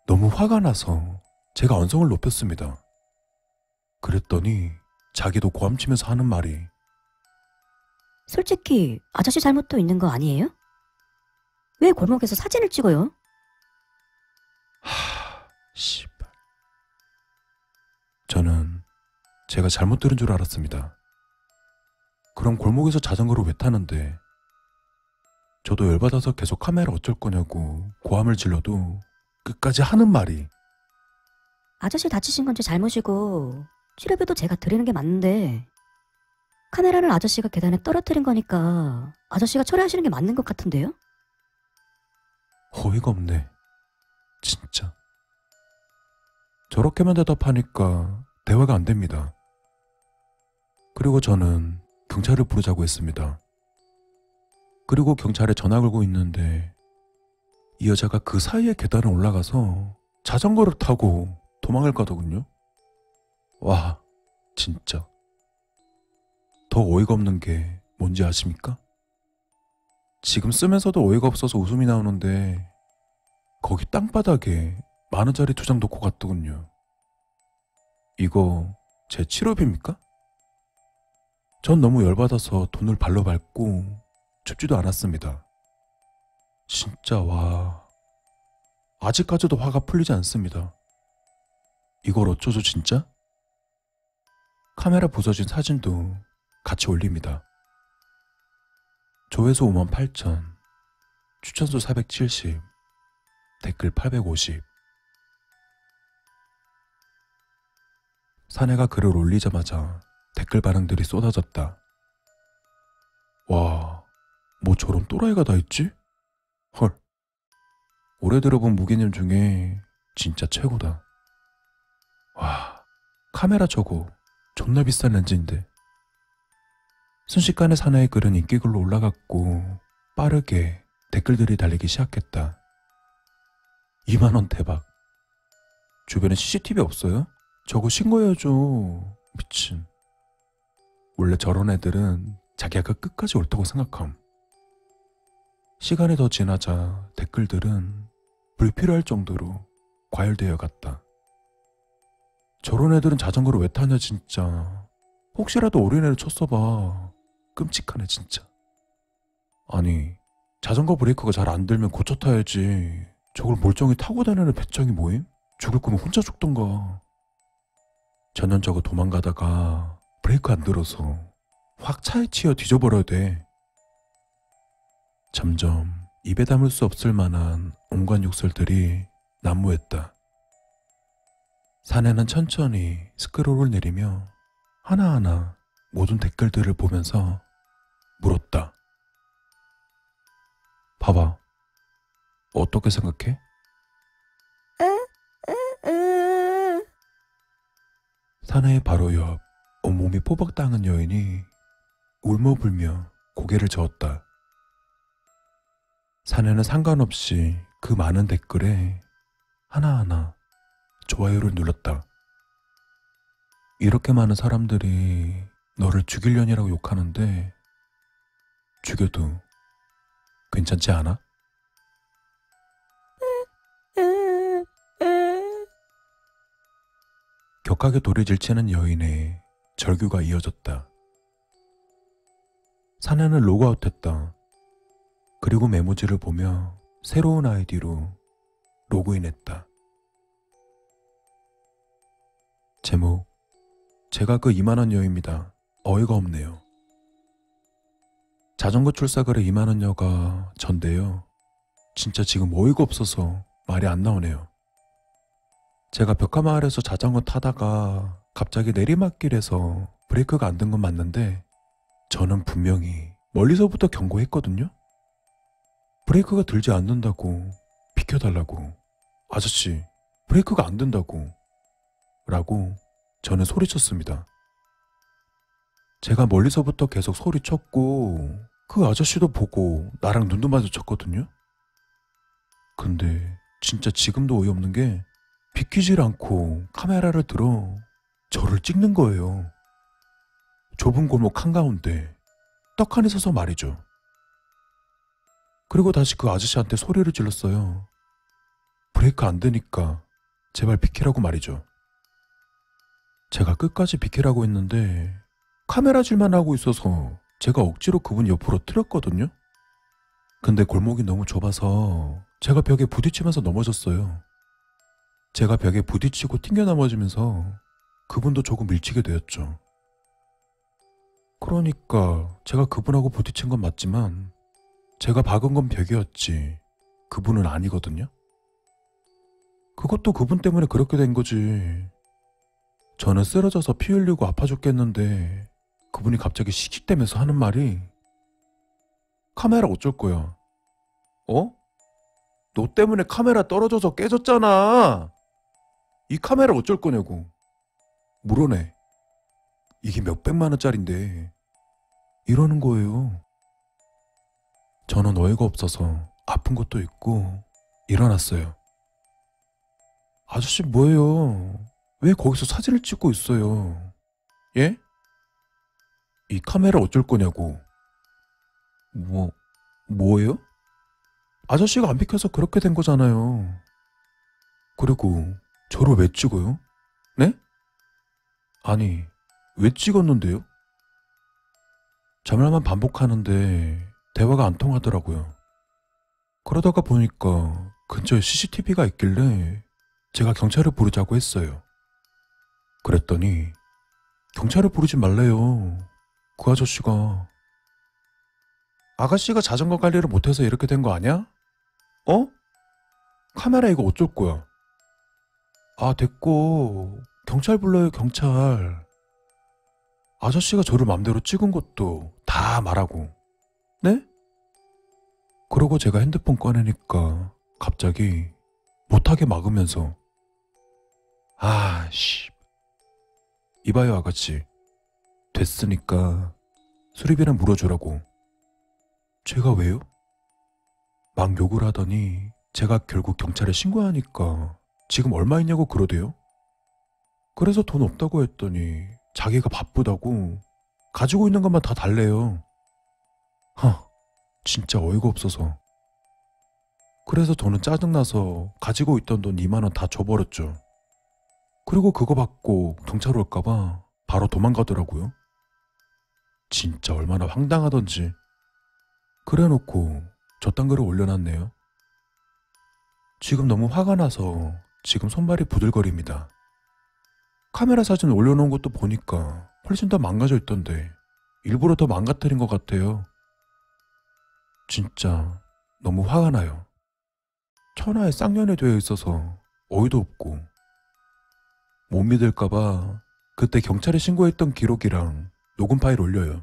너무 화가 나서 제가 언성을 높였습니다. 그랬더니 자기도 고함치면서 하는 말이 솔직히 아저씨 잘못도 있는 거 아니에요? 왜 골목에서 사진을 찍어요? 씨발. 저는 제가 잘못 들은 줄 알았습니다. 그럼 골목에서 자전거를 왜 타는데? 저도 열받아서 계속 카메라 어쩔 거냐고 고함을 질러도 끝까지 하는 말이 아저씨 다치신 건 제 잘못이고 치료비도 제가 드리는 게 맞는데 카메라는 아저씨가 계단에 떨어뜨린 거니까 아저씨가 처리하시는 게 맞는 것 같은데요? 어이가 없네. 진짜. 저렇게만 대답하니까 대화가 안 됩니다. 그리고 저는 경찰을 부르자고 했습니다. 그리고 경찰에 전화 걸고 있는데 이 여자가 그 사이에 계단을 올라가서 자전거를 타고 도망을 가더군요. 와, 진짜. 더 어이가 없는 게 뭔지 아십니까? 지금 쓰면서도 어이가 없어서 웃음이 나오는데 거기 땅바닥에 10,000원짜리 2장 놓고 갔더군요. 이거 제 치료비입니까? 전 너무 열받아서 돈을 발로 밟고 줍지도 않았습니다. 진짜 와, 아직까지도 화가 풀리지 않습니다. 이걸 어쩌죠 진짜? 카메라 부서진 사진도 같이 올립니다. 조회수 58,000, 추천수 470, 댓글 850. 사내가 글을 올리자마자 댓글 반응들이 쏟아졌다. 와, 뭐 저런 또라이가 다 있지? 헐, 올해 들어본 무기님 중에 진짜 최고다. 와, 카메라 저거 존나 비싼 렌즈인데. 순식간에 사내의 글은 인기글로 올라갔고 빠르게 댓글들이 달리기 시작했다. 2만원 대박. 주변에 CCTV 없어요? 저거 신고해야죠. 미친. 원래 저런 애들은 자기가 끝까지 옳다고 생각함. 시간이 더 지나자 댓글들은 불필요할 정도로 과열되어 갔다. 저런 애들은 자전거를 왜 타냐 진짜. 혹시라도 어린애를 쳤어봐. 끔찍하네 진짜. 아니, 자전거 브레이크가 잘 안 들면 고쳐 타야지. 저걸 멀쩡히 타고 다니는 배짱이 뭐임? 죽을 거면 혼자 죽던가. 전년저거 도망가다가 브레이크 안 들어서 확 차에 치여 뒤져버려야 돼. 점점 입에 담을 수 없을 만한 온갖 욕설들이 난무했다. 사내는 천천히 스크롤을 내리며 하나하나 모든 댓글들을 보면서 물었다. 봐봐. 어떻게 생각해? 사내의 바로 옆 온몸이 포박당한 여인이 울며불며 고개를 저었다. 사내는 상관없이 그 많은 댓글에 하나하나 좋아요를 눌렀다. 이렇게 많은 사람들이 너를 죽이려니라고 욕하는데 죽여도 괜찮지 않아? 격하게 도리질치는 여인의 절규가 이어졌다. 사내는 로그아웃했다. 그리고 메모지를 보며 새로운 아이디로 로그인했다. 제목, 제가 그 2만원 여입니다. 어이가 없네요. 자전거 출사거래 2만원 여가 전데요. 진짜 지금 어이가 없어서 말이 안 나오네요. 제가 벽화마을에서 자전거 타다가 갑자기 내리막길에서 브레이크가 안 든 건 맞는데 저는 분명히 멀리서부터 경고했거든요. 브레이크가 들지 않는다고, 비켜달라고, 아저씨 브레이크가 안 된다고 라고 저는 소리쳤습니다. 제가 멀리서부터 계속 소리쳤고 그 아저씨도 보고 나랑 눈도 마주쳤거든요. 근데 진짜 지금도 어이없는 게 비키질 않고 카메라를 들어 저를 찍는 거예요. 좁은 골목 한가운데 떡하니 서서 말이죠. 그리고 다시 그 아저씨한테 소리를 질렀어요. 브레이크 안 되니까 제발 비키라고 말이죠. 제가 끝까지 비키라고 했는데 카메라질만 하고 있어서 제가 억지로 그분 옆으로 틀었거든요. 근데 골목이 너무 좁아서 제가 벽에 부딪히면서 넘어졌어요. 제가 벽에 부딪히고 튕겨 넘어지면서 그분도 조금 밀치게 되었죠. 그러니까 제가 그분하고 부딪힌 건 맞지만 제가 박은 건 벽이었지 그분은 아니거든요. 그것도 그분 때문에 그렇게 된 거지. 저는 쓰러져서 피 흘리고 아파 죽겠는데 그분이 갑자기 씩씩대면서 하는 말이 카메라 어쩔 거야. 어? 너 때문에 카메라 떨어져서 깨졌잖아. 이 카메라 어쩔 거냐고. 물어내. 이게 몇백만 원짜린데. 이러는 거예요. 저는 어이가 없어서 아픈 것도 있고 일어났어요. 아저씨 뭐예요? 왜 거기서 사진을 찍고 있어요? 예? 이 카메라 어쩔 거냐고. 뭐예요? 아저씨가 안 비켜서 그렇게 된 거잖아요. 그리고 저를 왜 찍어요? 네? 아니, 왜 찍었는데요? 저 말만 반복하는데 대화가 안 통하더라고요. 그러다가 보니까 근처에 CCTV가 있길래 제가 경찰을 부르자고 했어요. 그랬더니 경찰을 부르지 말래요. 그 아저씨가. 아가씨가 자전거 관리를 못해서 이렇게 된 거 아냐? 어? 카메라 이거 어쩔 거야? 아, 됐고 경찰 불러요, 경찰. 아저씨가 저를 맘대로 찍은 것도 다 말하고. 네? 그러고 제가 핸드폰 꺼내니까 갑자기 못하게 막으면서 아씨, 이봐요 아가씨, 됐으니까 수리비랑 물어주라고. 제가 왜요? 막 욕을 하더니 제가 결국 경찰에 신고하니까 지금 얼마 있냐고 그러대요. 그래서 돈 없다고 했더니 자기가 바쁘다고 가지고 있는 것만 다 달래요. 진짜 어이가 없어서. 그래서 저는 짜증나서 가지고 있던 돈 2만 원 다 줘버렸죠. 그리고 그거 받고 경찰 올까봐 바로 도망가더라고요. 진짜 얼마나 황당하던지. 그래놓고 저딴 글을 올려놨네요. 지금 너무 화가 나서 지금 손발이 부들거립니다. 카메라 사진 올려놓은 것도 보니까 훨씬 더 망가져 있던데 일부러 더 망가뜨린 것 같아요. 진짜 너무 화가 나요. 천하에 쌍년이 되어 있어서 어이도 없고. 못 믿을까봐 그때 경찰에 신고했던 기록이랑 녹음 파일 올려요.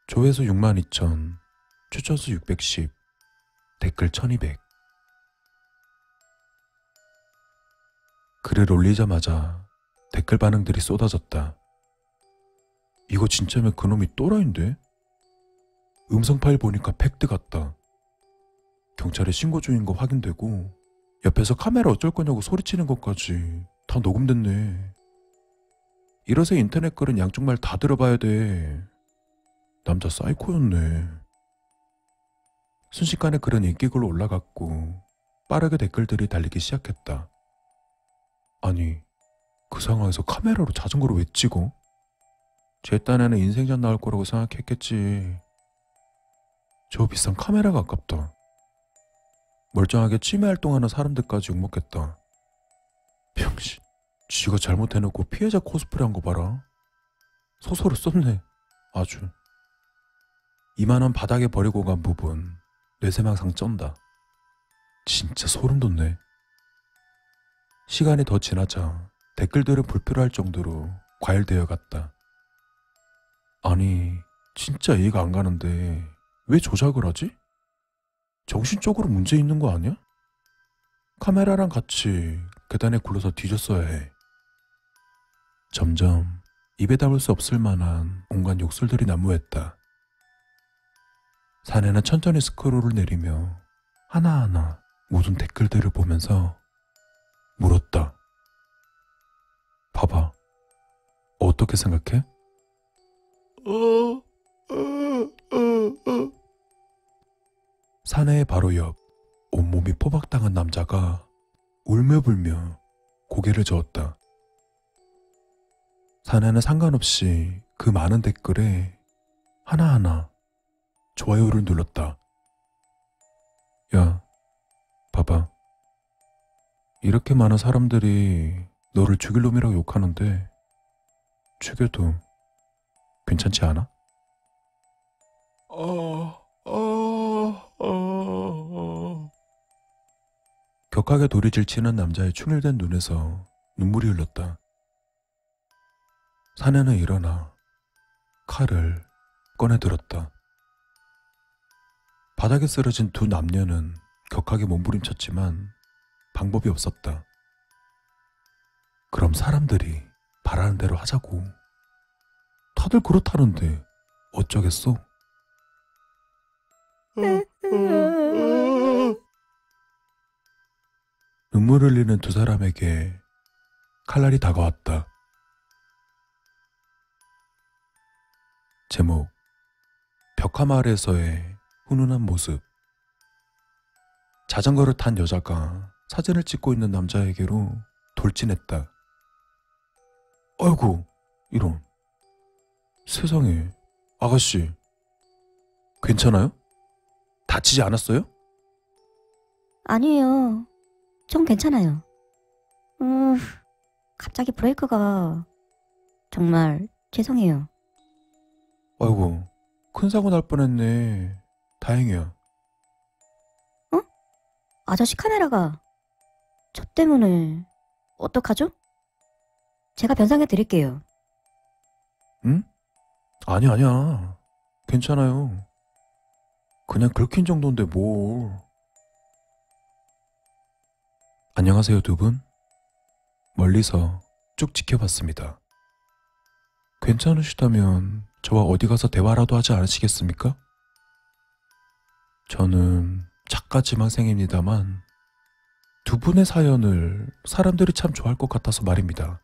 조회수 62,000, 추천수 610, 댓글 1200. 글을 올리자마자 댓글 반응들이 쏟아졌다. 이거 진짜면 그놈이 또라이인데? 음성 파일 보니까 팩트 같다. 경찰에 신고 중인 거 확인되고 옆에서 카메라 어쩔 거냐고 소리치는 것까지 다 녹음됐네. 이러서 인터넷 글은 양쪽 말 다 들어봐야 돼. 남자 사이코였네. 순식간에 글은 인기글로 올라갔고 빠르게 댓글들이 달리기 시작했다. 아니, 그 상황에서 카메라로 자전거를 왜 찍어? 제 딴에는 인생샷 나올 거라고 생각했겠지. 저 비싼 카메라가 아깝다. 멀쩡하게 취미 활동하는 사람들까지 욕먹겠다. 병신, 쥐가 잘못해놓고 피해자 코스프레 한 거 봐라. 소설을 썼네, 아주. 2만 원 바닥에 버리고 간 부분 뇌세망상 쩐다. 진짜 소름 돋네. 시간이 더 지나자 댓글들은 불필요할 정도로 과열되어 갔다. 아니, 진짜 이해가 안 가는데 왜 조작을 하지? 정신적으로 문제 있는 거 아니야? 카메라랑 같이 계단에 굴러서 뒤졌어야 해. 점점 입에 담을 수 없을 만한 온갖 욕설들이 난무했다. 사내는 천천히 스크롤을 내리며 하나하나 모든 댓글들을 보면서 물었다. 봐봐, 어떻게 생각해? 사내의 바로 옆 온몸이 포박당한 남자가 울며불며 고개를 저었다. 사내는 상관없이 그 많은 댓글에 하나하나 좋아요를 눌렀다. 야, 봐봐. 이렇게 많은 사람들이 너를 죽일 놈이라고 욕하는데 죽여도 괜찮지 않아? 격하게 도리질 치는 남자의 충혈된 눈에서 눈물이 흘렀다. 사내는 일어나 칼을 꺼내들었다. 바닥에 쓰러진 두 남녀는 격하게 몸부림쳤지만 방법이 없었다. 그럼 사람들이 바라는 대로 하자고. 다들 그렇다는데 어쩌겠어? 눈물 흘리는 두 사람에게 칼날이 다가왔다. 제목, 벽화마을에서의 훈훈한 모습. 자전거를 탄 여자가 사진을 찍고 있는 남자에게로 돌진했다. 아이고, 이런. 세상에, 아가씨, 괜찮아요? 다치지 않았어요? 아니에요. 전 괜찮아요. 갑자기 브레이크가 정말 죄송해요. 아이고, 큰 사고 날 뻔했네. 다행이야. 아저씨 카메라가 저 때문에 어떡하죠? 제가 변상해 드릴게요. 응? 아니야. 괜찮아요. 그냥 긁힌 정도인데 뭘. 안녕하세요, 두 분. 멀리서 쭉 지켜봤습니다. 괜찮으시다면 저와 어디 가서 대화라도 하지 않으시겠습니까? 저는 작가 지망생입니다만 두 분의 사연을 사람들이 참 좋아할 것 같아서 말입니다.